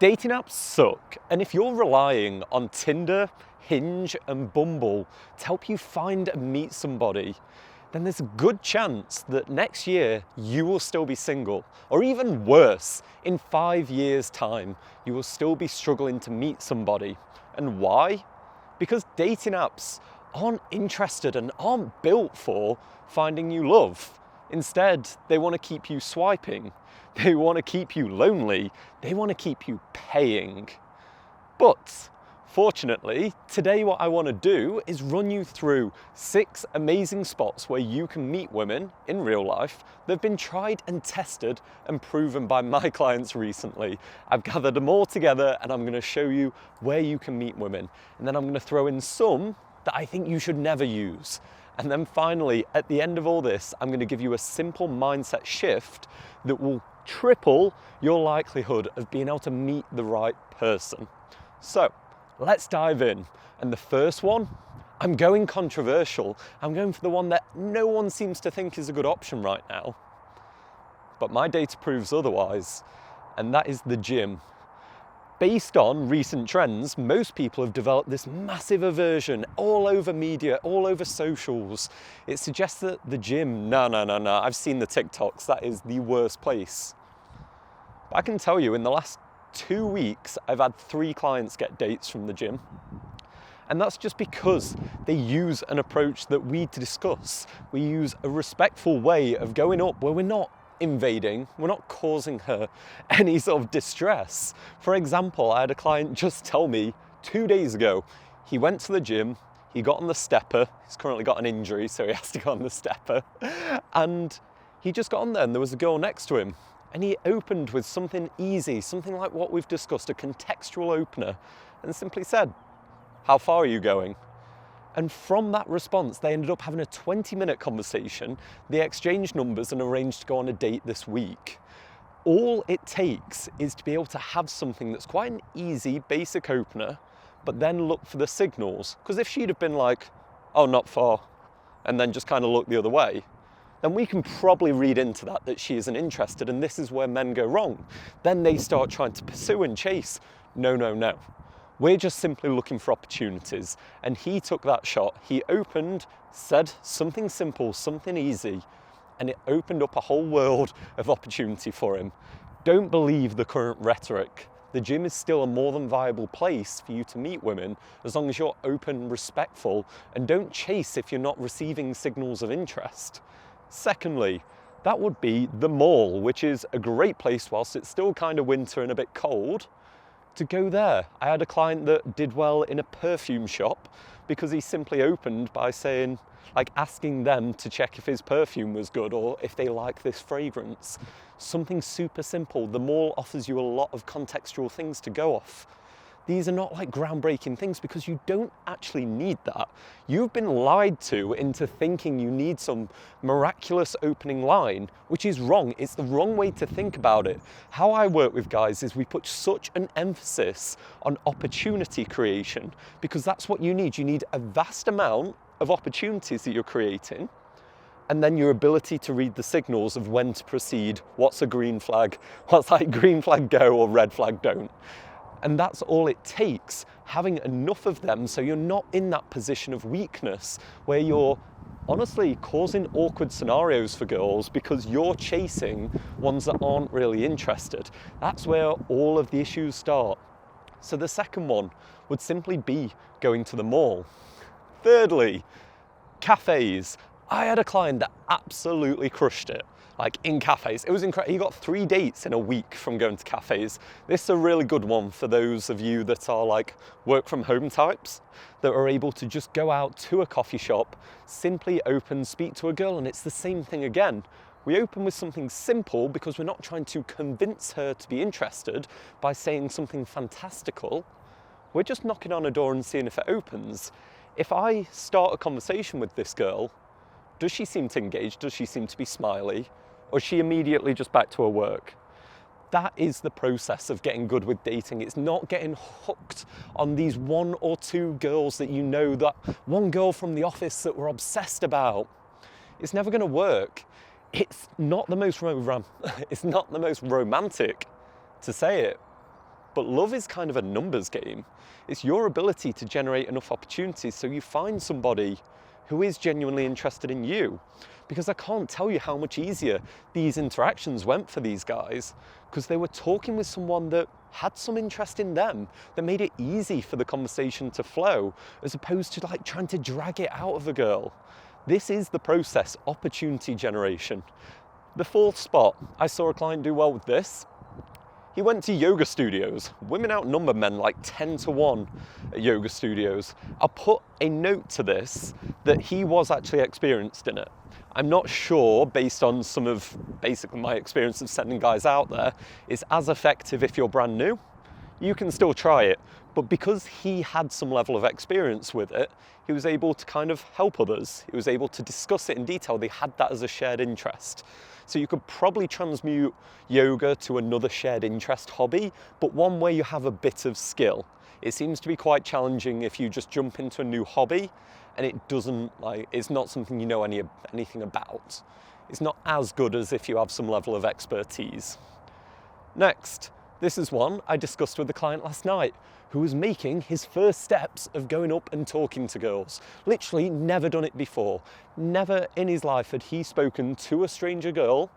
Dating apps suck, and if you're relying on Tinder, Hinge and Bumble to help you find and meet somebody, then there's a good chance that next year you will still be single. Or even worse, in 5 years' time, you will still be struggling to meet somebody. And why? Because dating apps aren't interested and aren't built for finding new love. Instead, they want to keep you swiping. They want to keep you lonely. They want to keep you paying. But fortunately, today what I want to do is run you through 6 amazing spots where you can meet women in real life that have been tried and tested and proven by my clients recently. I've gathered them all together and I'm going to show you where you can meet women. And then I'm going to throw in some that I think you should never use. And then finally, at the end of all this, I'm going to give you a simple mindset shift that will triple your likelihood of being able to meet the right person. So let's dive in. And the first one, I'm going controversial. I'm going for the one that no one seems to think is a good option right now. But my data proves otherwise, and that is the gym. Based on recent trends, most people have developed this massive aversion all over media, all over socials. It suggests that the gym, no, I've seen the TikToks, that is the worst place. But I can tell you, in the last 2 weeks, I've had 3 clients get dates from the gym. And that's just because they use an approach that we discuss. We use a respectful way of going up where we're not invading, we're not causing her any sort of distress. For example, I had a client just tell me 2 days ago, he went to the gym, he got on the stepper, he's currently got an injury, so he has to go on the stepper, and he just got on there and there was a girl next to him, and he opened with something easy, something like what we've discussed, a contextual opener, and simply said, "How far are you going?" And from that response, they ended up having a 20-minute conversation. They exchanged numbers and arranged to go on a date this week. All it takes is to be able to have something that's quite an easy, basic opener, but then look for the signals. Because if she'd have been like, "Oh, not far," and then just kind of look the other way, then we can probably read into that she isn't interested, and this is where men go wrong. Then they start trying to pursue and chase. No. We're just simply looking for opportunities. And he took that shot. He opened, said something simple, something easy, and it opened up a whole world of opportunity for him. Don't believe the current rhetoric. The gym is still a more than viable place for you to meet women as long as you're open, respectful, and don't chase if you're not receiving signals of interest. Secondly, that would be the mall, which is a great place whilst it's still kind of winter and a bit cold, to go there. I had a client that did well in a perfume shop because he simply opened by saying, asking them to check if his perfume was good or if they like this fragrance. Something super simple. The mall offers you a lot of contextual things to go off. These are not groundbreaking things because you don't actually need that. You've been lied to into thinking you need some miraculous opening line, which is wrong. It's the wrong way to think about it. How I work with guys is we put such an emphasis on opportunity creation because that's what you need. You need a vast amount of opportunities that you're creating, and then your ability to read the signals of when to proceed, what's a green flag, what's green flag go or red flag don't. And that's all it takes, having enough of them so you're not in that position of weakness where you're honestly causing awkward scenarios for girls because you're chasing ones that aren't really interested. That's where all of the issues start. So the second one would simply be going to the mall. Thirdly, cafes. I had a client that absolutely crushed it. In cafes. It was incredible. He got 3 dates in a week from going to cafes. This is a really good one for those of you that are work from home types that are able to just go out to a coffee shop, simply open, speak to a girl, and it's the same thing again. We open with something simple because we're not trying to convince her to be interested by saying something fantastical. We're just knocking on a door and seeing if it opens. If I start a conversation with this girl, does she seem to engage? Does she seem to be smiley? Or is she immediately just back to her work? That is the process of getting good with dating. It's not getting hooked on these 1 or 2 girls that you know, that one girl from the office that we're obsessed about. It's never going to work. It's not the most romantic to say it, but love is kind of a numbers game. It's your ability to generate enough opportunities so you find somebody who is genuinely interested in you. Because I can't tell you how much easier these interactions went for these guys, because they were talking with someone that had some interest in them, that made it easy for the conversation to flow, as opposed to like trying to drag it out of a girl. This is the process, opportunity generation. The fourth spot, I saw a client do well with this. He went to yoga studios. Women outnumber men like 10 to 1 at yoga studios. I'll put a note to this that he was actually experienced in it. I'm not sure, based on some of basically my experience of sending guys out there, it's as effective if you're brand new. You can still try it, but because he had some level of experience with it, he was able to kind of help others. He was able to discuss it in detail. They had that as a shared interest. So you could probably transmute yoga to another shared interest hobby, but one where you have a bit of skill. It seems to be quite challenging if you just jump into a new hobby and it's not something you know anything about. It's not as good as if you have some level of expertise. Next, this is one I discussed with a client last night who was making his first steps of going up and talking to girls. Literally never done it before. Never in his life had he spoken to a stranger girl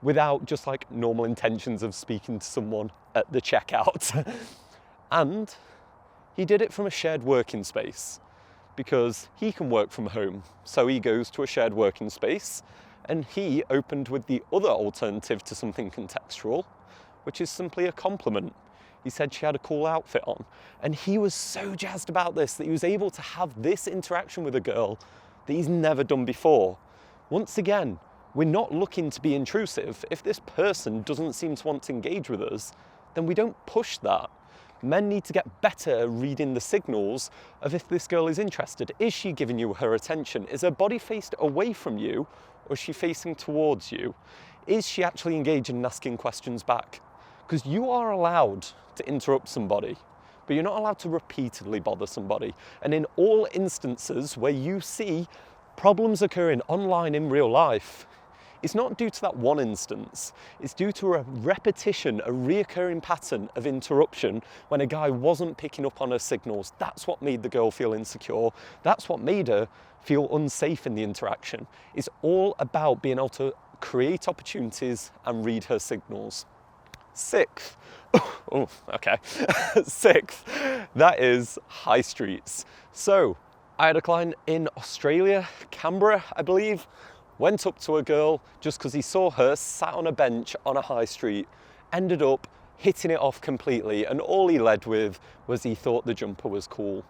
without just like normal intentions of speaking to someone at the checkout. And he did it from a shared working space because he can work from home. So he goes to a shared working space and he opened with the other alternative to something contextual, which is simply a compliment. He said she had a cool outfit on. And he was so jazzed about this that he was able to have this interaction with a girl that he's never done before. Once again, we're not looking to be intrusive. If this person doesn't seem to want to engage with us, then we don't push that. Men need to get better at reading the signals of if this girl is interested. Is she giving you her attention? Is her body faced away from you, or is she facing towards you? Is she actually engaging and asking questions back? Because you are allowed to interrupt somebody, but you're not allowed to repeatedly bother somebody. And in all instances where you see problems occurring online in real life, it's not due to that one instance. It's due to a repetition, a reoccurring pattern of interruption when a guy wasn't picking up on her signals. That's what made the girl feel insecure. That's what made her feel unsafe in the interaction. It's all about being able to create opportunities and read her signals. Sixth, sixth, that is high streets. So I had a client in Australia, Canberra, I believe, went up to a girl just because he saw her sat on a bench on a high street, ended up hitting it off completely, and all he led with was he thought the jumper was cool.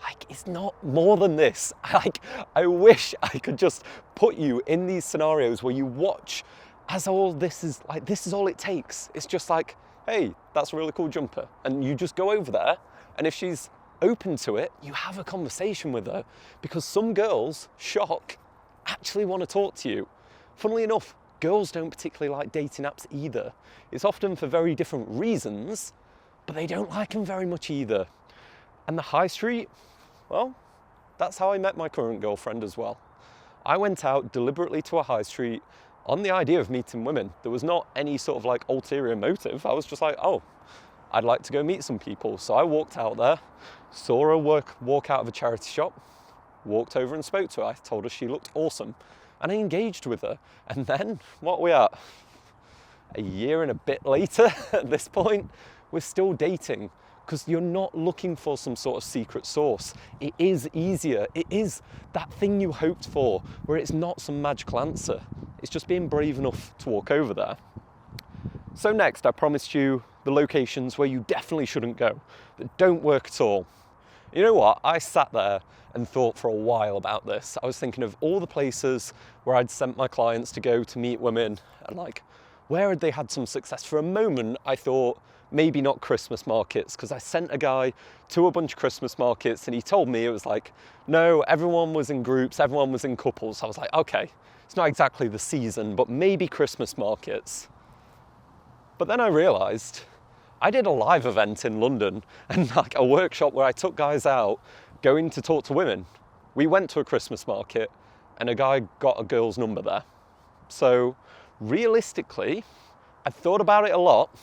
Like, it's not more than this. I wish I could just put you in these scenarios where you watch as all this is like, this is all it takes. It's just like, hey, that's a really cool jumper. And you just go over there, and if she's open to it, you have a conversation with her, because some girls, shock, actually want to talk to you. Funnily enough, girls don't particularly like dating apps either. It's often for very different reasons, but they don't like them very much either. And the high street, well, that's how I met my current girlfriend as well. I went out deliberately to a high street on the idea of meeting women. There was not any sort of like ulterior motive. I was just like, oh, I'd like to go meet some people. So I walked out there, saw her walk out of a charity shop, walked over and spoke to her. I told her she looked awesome, and I engaged with her. And then, what are we at? A year and a bit later at this point, we're still dating, because you're not looking for some sort of secret sauce. It is easier. It is that thing you hoped for, where it's not some magical answer. It's just being brave enough to walk over there. So next, I promised you the locations where you definitely shouldn't go, that don't work at all. You know what? I sat there and thought for a while about this. I was thinking of all the places where I'd sent my clients to go to meet women, and like, where had they had some success? For a moment, I thought, maybe not Christmas markets, because I sent a guy to a bunch of Christmas markets and he told me it was like, no, everyone was in groups, everyone was in couples. I was like, okay, it's not exactly the season, but maybe Christmas markets. But then I realized I did a live event in London and like a workshop where I took guys out going to talk to women. We went to a Christmas market and a guy got a girl's number there. So realistically, I thought about it a lot,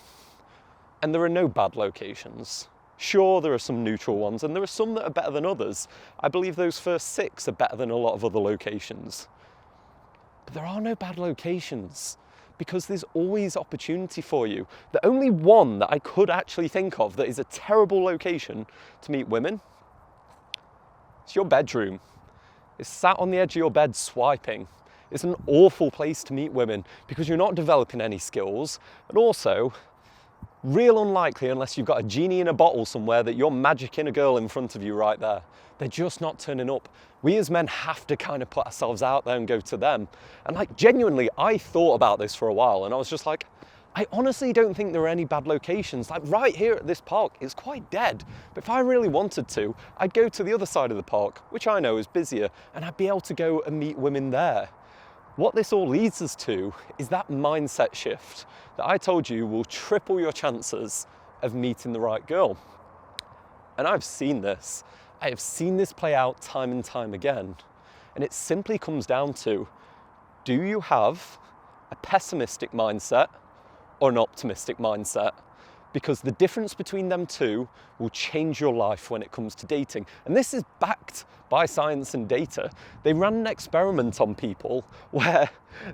And there are no bad locations. Sure, there are some neutral ones, and there are some that are better than others. I believe those first 6 are better than a lot of other locations. But there are no bad locations, because there's always opportunity for you. The only one that I could actually think of that is a terrible location to meet women, it's your bedroom. It's sat on the edge of your bed swiping. It's an awful place to meet women because you're not developing any skills, and also real unlikely unless you've got a genie in a bottle somewhere that you're magicking a girl in front of you right there. They're just not turning up. We as men have to kind of put ourselves out there and go to them. And like genuinely, I thought about this for a while and I was just like, I honestly don't think there are any bad locations. Like right here at this park, it's quite dead. But if I really wanted to, I'd go to the other side of the park, which I know is busier, and I'd be able to go and meet women there. What this all leads us to is that mindset shift that I told you will triple your chances of meeting the right girl. And I've seen this. I have seen this play out time and time again. And it simply comes down to, do you have a pessimistic mindset or an optimistic mindset? Because the difference between them two will change your life when it comes to dating. And this is backed by science and data. They ran an experiment on people where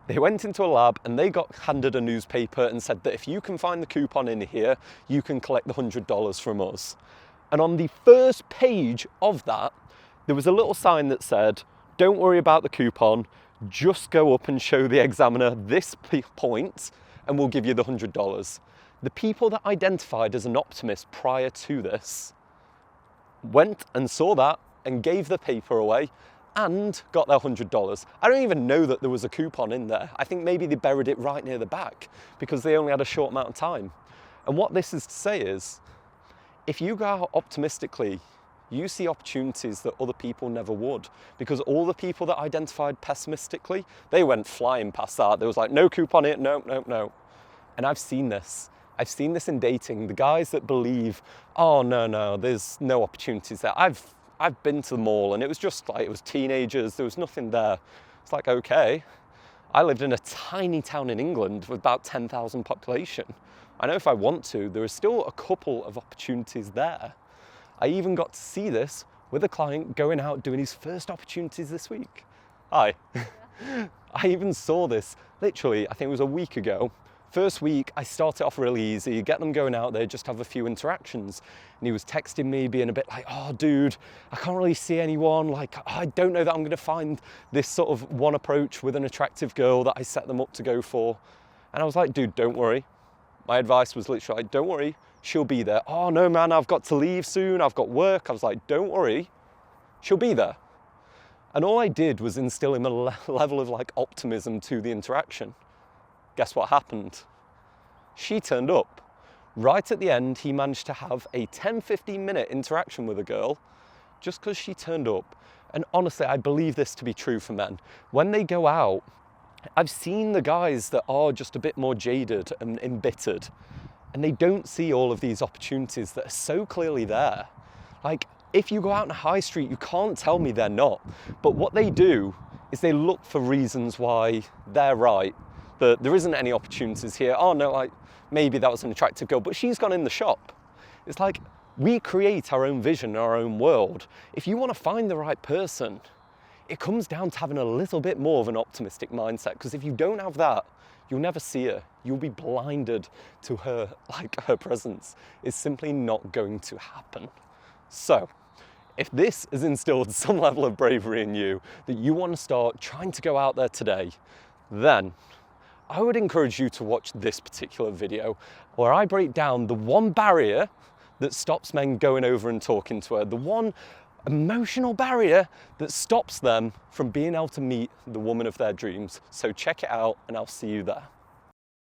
they went into a lab and they got handed a newspaper and said that if you can find the coupon in here, you can collect the $100 from us. And on the first page of that, there was a little sign that said, don't worry about the coupon, just go up and show the examiner this point and we'll give you the $100. The people that identified as an optimist prior to this went and saw that and gave the paper away and got their $100. I don't even know that there was a coupon in there. I think maybe they buried it right near the back because they only had a short amount of time. And what this is to say is, if you go out optimistically, you see opportunities that other people never would, because all the people that identified pessimistically, they went flying past that. There was like, no coupon here, no, no, no. And I've seen this. I've seen this in dating. The guys that believe, oh no, there's no opportunities there. I've been to the mall and it was just like, it was teenagers, there was nothing there. It's like, okay, I lived in a tiny town in England with about 10,000 population. I know if I want to, there is still a couple of opportunities there. I even got to see this with a client going out doing his first opportunities this week. Hi. I even saw this literally, I think it was a week ago. First week, I started off really easy, get them going out there, just have a few interactions. And he was texting me, being a bit like, oh dude, I can't really see anyone. Like, I don't know that I'm gonna find this sort of one approach with an attractive girl that I set them up to go for. And I was like, dude, don't worry. My advice was literally like, don't worry, she'll be there. Oh no, man, I've got to leave soon, I've got work. I was like, don't worry, she'll be there. And all I did was instill him a level of like optimism to the interaction. Guess what happened? She turned up. Right at the end, he managed to have a 10-15 minute interaction with a girl just because she turned up. And honestly, I believe this to be true for men. When they go out, I've seen the guys that are just a bit more jaded and embittered, and they don't see all of these opportunities that are so clearly there. Like, if you go out on a high street, you can't tell me they're not. But what they do is they look for reasons why they're right, that there isn't any opportunities here. Oh no, like maybe that was an attractive girl, but she's gone in the shop. It's like we create our own vision, our own world. If you want to find the right person, it comes down to having a little bit more of an optimistic mindset, because if you don't have that, you'll never see her. You'll be blinded to her, like her presence is simply not going to happen. So, if this has instilled some level of bravery in you, that you want to start trying to go out there today, then I would encourage you to watch this particular video where I break down the one barrier that stops men going over and talking to her, the one emotional barrier that stops them from being able to meet the woman of their dreams. So check it out and I'll see you there.